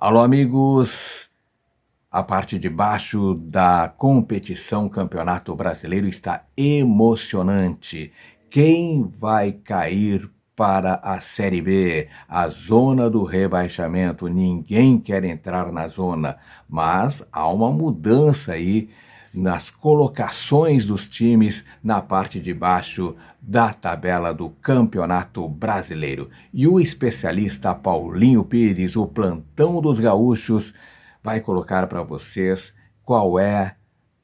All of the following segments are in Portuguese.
Alô, amigos! A parte de baixo da competição Campeonato Brasileiro está emocionante. Quem vai cair para a Série B? A zona do rebaixamento. Ninguém quer entrar na zona, mas há uma mudança aí nas colocações dos times na parte de baixo da tabela do Campeonato Brasileiro. E o especialista Paulinho Pires, o plantão dos gaúchos, vai colocar para vocês qual é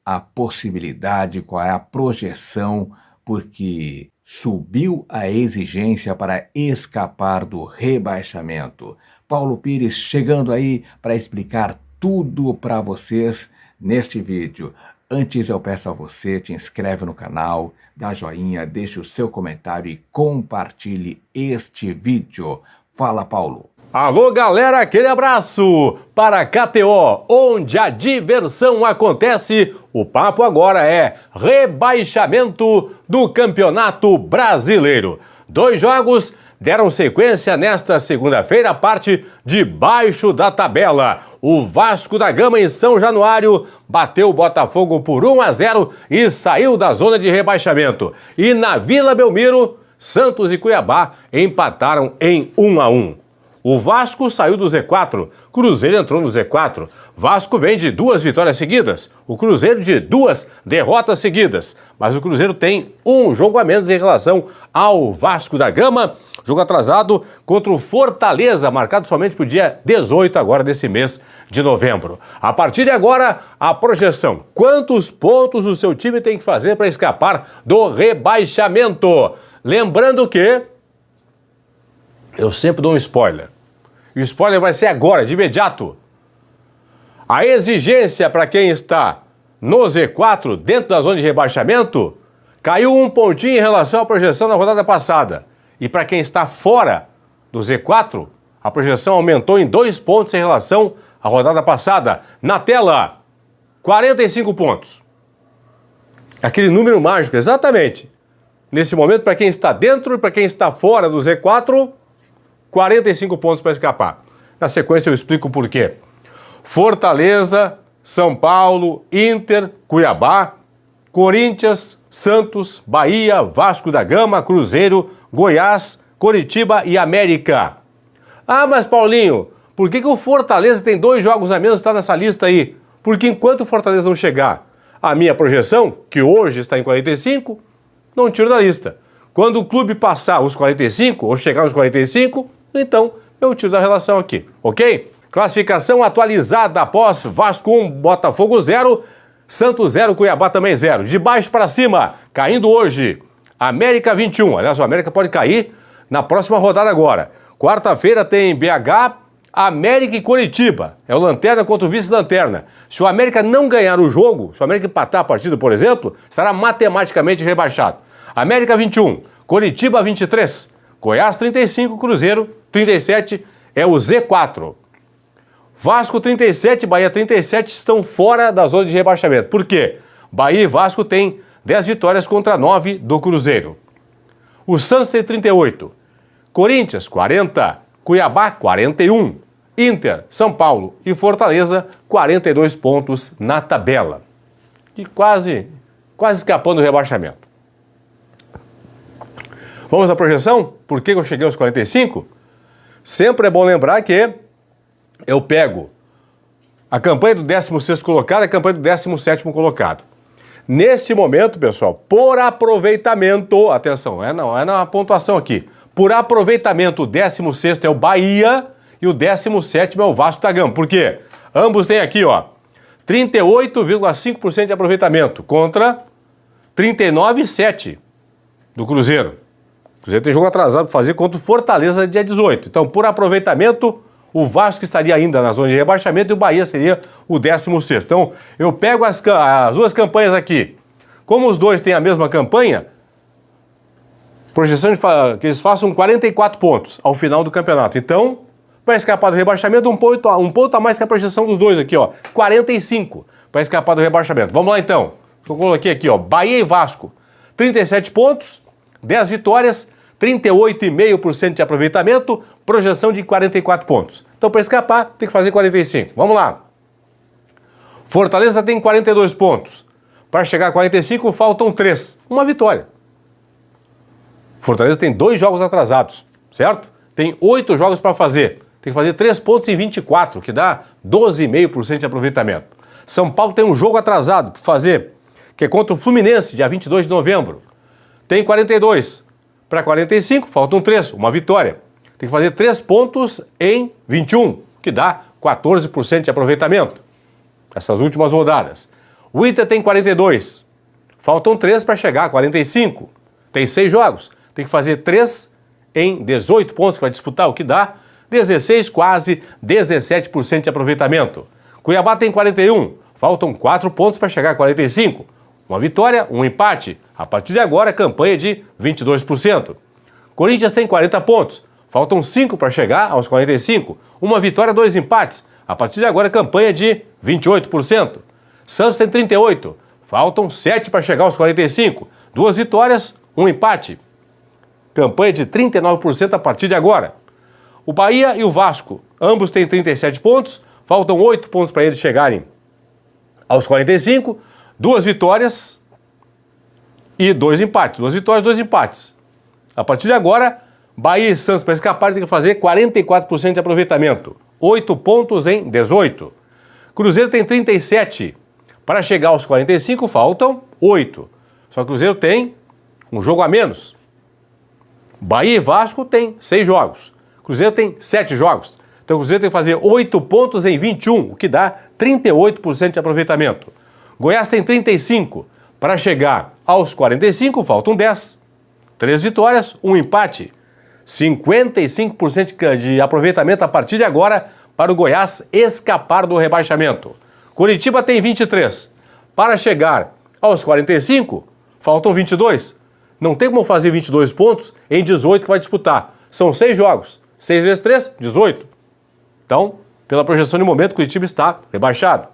a possibilidade, qual é a projeção, porque subiu a exigência para escapar do rebaixamento. Paulo Pires chegando aí para explicar tudo para vocês neste vídeo. Antes eu peço a você, te inscreve no canal, dá joinha, deixa o seu comentário e compartilhe este vídeo. Fala, Paulo. Alô, galera, aquele abraço para KTO, onde a diversão acontece. O papo agora é rebaixamento do Campeonato Brasileiro. 2 jogos deram sequência nesta segunda-feira, a parte de baixo da tabela. O Vasco da Gama em São Januário bateu o Botafogo por 1-0 e saiu da zona de rebaixamento. E na Vila Belmiro, Santos e Cuiabá empataram em 1-1. O Vasco saiu do Z4, Cruzeiro entrou no Z4. Vasco vem de 2 vitórias seguidas, o Cruzeiro de 2 derrotas seguidas. Mas o Cruzeiro tem um jogo a menos em relação ao Vasco da Gama. Jogo atrasado contra o Fortaleza, marcado somente para o dia 18 agora desse mês de novembro. A partir de agora, a projeção. Quantos pontos o seu time tem que fazer para escapar do rebaixamento? Lembrando que eu sempre dou um spoiler. E o spoiler vai ser agora, de imediato. A exigência para quem está no Z4, dentro da zona de rebaixamento, caiu 1 pontinho em relação à projeção da rodada passada. E para quem está fora do Z4, a projeção aumentou em 2 pontos em relação à rodada passada. Na tela, 45 pontos. Aquele número mágico, exatamente. Nesse momento, para quem está dentro e para quem está fora do Z4, 45 pontos para escapar. Na sequência eu explico por quê. Fortaleza, São Paulo, Inter, Cuiabá, Corinthians, Santos, Bahia, Vasco da Gama, Cruzeiro, Goiás, Coritiba e América. Ah, mas Paulinho, por que o Fortaleza tem 2 jogos a menos e está nessa lista aí? Porque enquanto o Fortaleza não chegar, a minha projeção, que hoje está em 45, não tiro da lista. Quando o clube passar os 45, ou chegar aos 45, então eu tiro da relação aqui, ok? Classificação atualizada após Vasco 1, Botafogo 0, Santos 0, Cuiabá também 0. De baixo para cima, caindo hoje, América 21. Aliás, o América pode cair na próxima rodada agora. Quarta-feira tem BH, América e Coritiba. É o lanterna contra o vice-lanterna. Se o América não ganhar o jogo, se o América empatar a partida, por exemplo, estará matematicamente rebaixado. América 21, Coritiba 23, Goiás 35, Cruzeiro 37 é o Z4. Vasco 37, Bahia 37 estão fora da zona de rebaixamento. Por quê? Bahia e Vasco têm 10 vitórias contra 9 do Cruzeiro. O Santos tem 38, Corinthians 40, Cuiabá 41, Inter, São Paulo e Fortaleza 42 pontos na tabela. E quase escapando do rebaixamento. Vamos à projeção? Por que eu cheguei aos 45? Sempre é bom lembrar que eu pego a campanha do 16º colocado e a campanha do 17º colocado. Neste momento, pessoal, por aproveitamento, atenção, não é na pontuação aqui, por aproveitamento o 16º é o Bahia e o 17º é o Vasco da Gama. Por quê? Ambos têm aqui, ó, 38,5% de aproveitamento contra 39,7% do Cruzeiro. O Cruzeiro tem jogo atrasado para fazer contra o Fortaleza dia 18. Então, por aproveitamento, o Vasco estaria ainda na zona de rebaixamento e o Bahia seria o 16º. Então, eu pego as 2 campanhas aqui. Como os dois têm a mesma campanha, projeção de que eles façam 44 pontos ao final do campeonato. Então, para escapar do rebaixamento, um ponto a mais que a projeção dos dois aqui, ó, 45 para escapar do rebaixamento. Vamos lá então. Eu coloquei aqui, ó, Bahia e Vasco, 37 pontos, 10 vitórias, 38,5% de aproveitamento. projeção de 44 pontos. Então, para escapar, tem que fazer 45. Vamos lá. Fortaleza tem 42 pontos. Para chegar a 45, faltam 3. Uma vitória. Fortaleza tem 2 jogos atrasados, certo? Tem 8 jogos para fazer. Tem que fazer 3 pontos em 24, que dá 12,5% de aproveitamento. São Paulo tem um jogo atrasado para fazer, que é contra o Fluminense, dia 22 de novembro. Tem 42. Para 45, faltam 3, uma vitória. Tem que fazer 3 pontos em 21, que dá 14% de aproveitamento. Essas últimas rodadas. O Inter tem 42. Faltam 3 para chegar a 45. Tem 6 jogos. Tem que fazer 3 em 18 pontos que vai disputar, o que dá 16, quase 17% de aproveitamento. Cuiabá tem 41. Faltam 4 pontos para chegar a 45. Uma vitória, um empate. A partir de agora, campanha de 22%. Corinthians tem 40 pontos. Faltam 5 para chegar aos 45. Uma vitória, 2 empates. A partir de agora, campanha de 28%. Santos tem 38. Faltam 7 para chegar aos 45. 2 vitórias, 1 empate. Campanha de 39% a partir de agora. O Bahia e o Vasco, ambos têm 37 pontos. Faltam 8 pontos para eles chegarem aos 45. 2 vitórias e 2 empates. 2 vitórias, 2 empates. A partir de agora, Bahia e Santos, para escapar, tem que fazer 44% de aproveitamento. 8 pontos em 18. Cruzeiro tem 37. Para chegar aos 45, faltam 8. Só que o Cruzeiro tem um jogo a menos. Bahia e Vasco tem 6 jogos. Cruzeiro tem 7 jogos. Então o Cruzeiro tem que fazer 8 pontos em 21, o que dá 38% de aproveitamento. Goiás tem 35. Para chegar aos 45, faltam 10. 3 vitórias, 1 empate. 55% de aproveitamento a partir de agora para o Goiás escapar do rebaixamento. Curitiba tem 23. Para chegar aos 45, faltam 22. Não tem como fazer 22 pontos em 18 que vai disputar. São 6 jogos. 6 vezes 3, 18. Então, pela projeção de momento, Curitiba está rebaixado.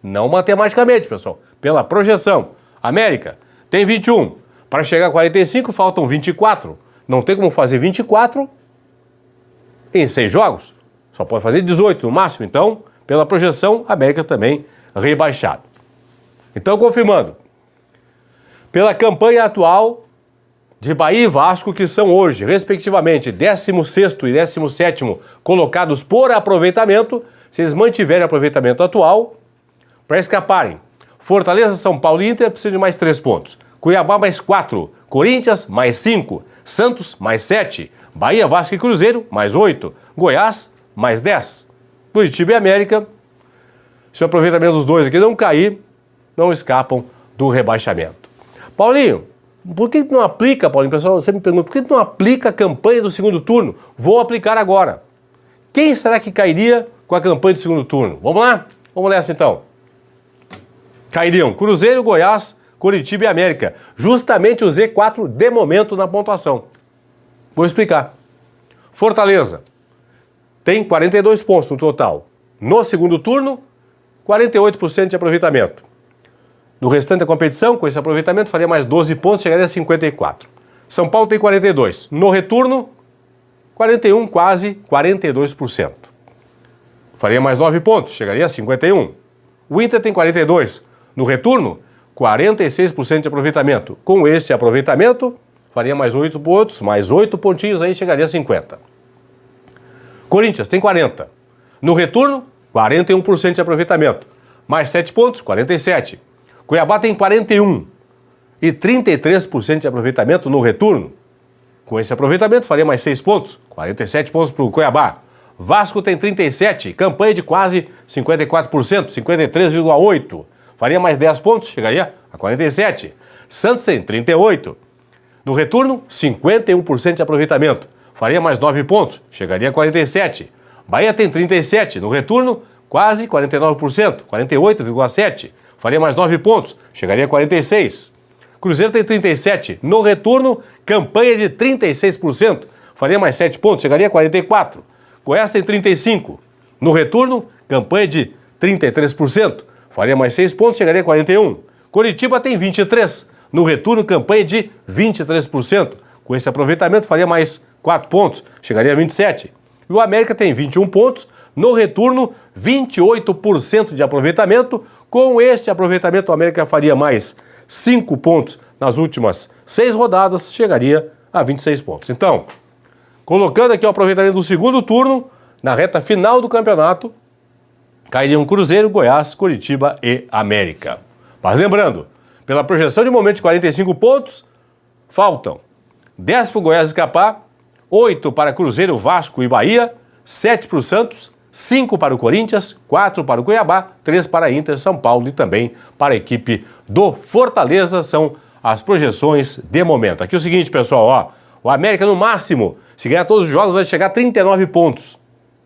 Não matematicamente, pessoal. Pela projeção. América tem 21. Para chegar a 45, faltam 24. Não tem como fazer 24 em 6 jogos. Só pode fazer 18 no máximo. Então, pela projeção, América também rebaixado. Então, confirmando. Pela campanha atual de Bahia e Vasco, que são hoje, respectivamente, 16º e 17º colocados por aproveitamento, se eles mantiverem o aproveitamento atual, para escaparem, Fortaleza, São Paulo e Inter precisam de mais 3 pontos. Cuiabá mais 4, Corinthians mais 5, Santos mais 7, Bahia, Vasco e Cruzeiro mais 8, Goiás mais 10. Curitiba e América, se o aproveitamento dos dois aqui não cair, não escapam do rebaixamento. Paulinho, por que não aplica, Paulinho? O pessoal sempre me pergunta, por que não aplica a campanha do segundo turno? Vou aplicar agora. Quem será que cairia com a campanha do segundo turno? Vamos lá? Vamos nessa então. Cairiam Cruzeiro, Goiás, Curitiba e América. Justamente o Z4 de momento na pontuação. Vou explicar. Fortaleza tem 42 pontos no total. No segundo turno, 48% de aproveitamento. No restante da competição, com esse aproveitamento, faria mais 12 pontos, chegaria a 54. São Paulo tem 42. No retorno, 41, quase 42%. Faria mais 9 pontos, chegaria a 51. O Inter tem 42. No retorno, 46% de aproveitamento. Com esse aproveitamento, faria mais 8 pontos, mais 8 pontinhos, aí chegaria a 50. Corinthians tem 40. No retorno, 41% de aproveitamento. Mais 7 pontos, 47. Cuiabá tem 41 e 33% de aproveitamento no retorno. Com esse aproveitamento, faria mais 6 pontos, 47 pontos para o Cuiabá. Vasco tem 37, campanha de quase 54%, 53,8%. Faria mais 10 pontos, chegaria a 47. Santos tem 38. No retorno, 51% de aproveitamento. Faria mais 9 pontos, chegaria a 47. Bahia tem 37. No retorno, quase 49%, 48,7%. Faria mais 9 pontos, chegaria a 46. Cruzeiro tem 37. No retorno, campanha de 36%. Faria mais 7 pontos, chegaria a 44. Goiás tem 35. No retorno, campanha de 33%. Faria mais 6 pontos, chegaria a 41. Curitiba tem 23. No retorno, campanha de 23%. Com esse aproveitamento, faria mais 4 pontos, chegaria a 27. e o América tem 21 pontos. No retorno, 28% de aproveitamento. Com este aproveitamento, o América faria mais 5 pontos nas últimas 6 rodadas, chegaria a 26 pontos. Então, colocando aqui o aproveitamento do segundo turno, na reta final do campeonato, cairiam Cruzeiro, Goiás, Coritiba e América. Mas lembrando, pela projeção de momento de 45 pontos, faltam 10 para o Goiás escapar, 8 para Cruzeiro, Vasco e Bahia, 7 para o Santos, 5 para o Corinthians, 4 para o Cuiabá, 3 para a Inter, São Paulo e também para a equipe do Fortaleza. São as projeções de momento. Aqui é o seguinte, pessoal, ó, o América no máximo, se ganhar todos os jogos, vai chegar a 39 pontos.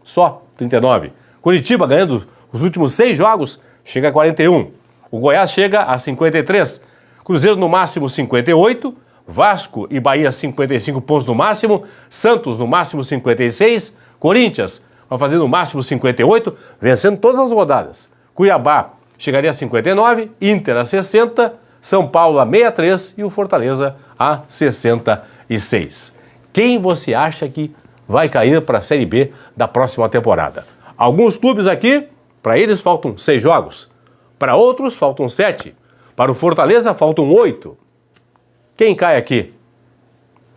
Só 39. Coritiba ganhando os últimos 6 jogos, chega a 41. O Goiás chega a 53. Cruzeiro no máximo 58. Vasco e Bahia 55 pontos no máximo. Santos no máximo 56. Corinthians vai fazer no máximo 58, vencendo todas as rodadas. Cuiabá chegaria a 59. Inter a 60. São Paulo a 63 e o Fortaleza a 66. Quem você acha que vai cair para a Série B da próxima temporada? Alguns clubes aqui, para eles faltam 6 jogos. Para outros faltam 7. Para o Fortaleza faltam 8. Quem cai aqui?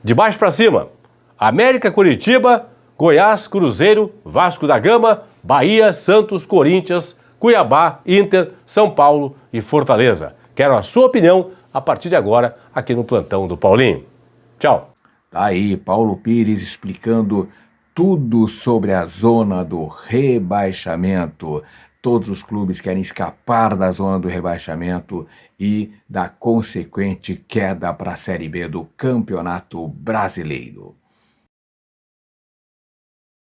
De baixo para cima. América, Coritiba, Goiás, Cruzeiro, Vasco da Gama, Bahia, Santos, Corinthians, Cuiabá, Inter, São Paulo e Fortaleza. Quero a sua opinião a partir de agora aqui no Plantão do Paulinho. Tchau. Tá aí, Paulo Pires explicando tudo sobre a zona do rebaixamento. Todos os clubes querem escapar da zona do rebaixamento e da consequente queda para a Série B do Campeonato Brasileiro.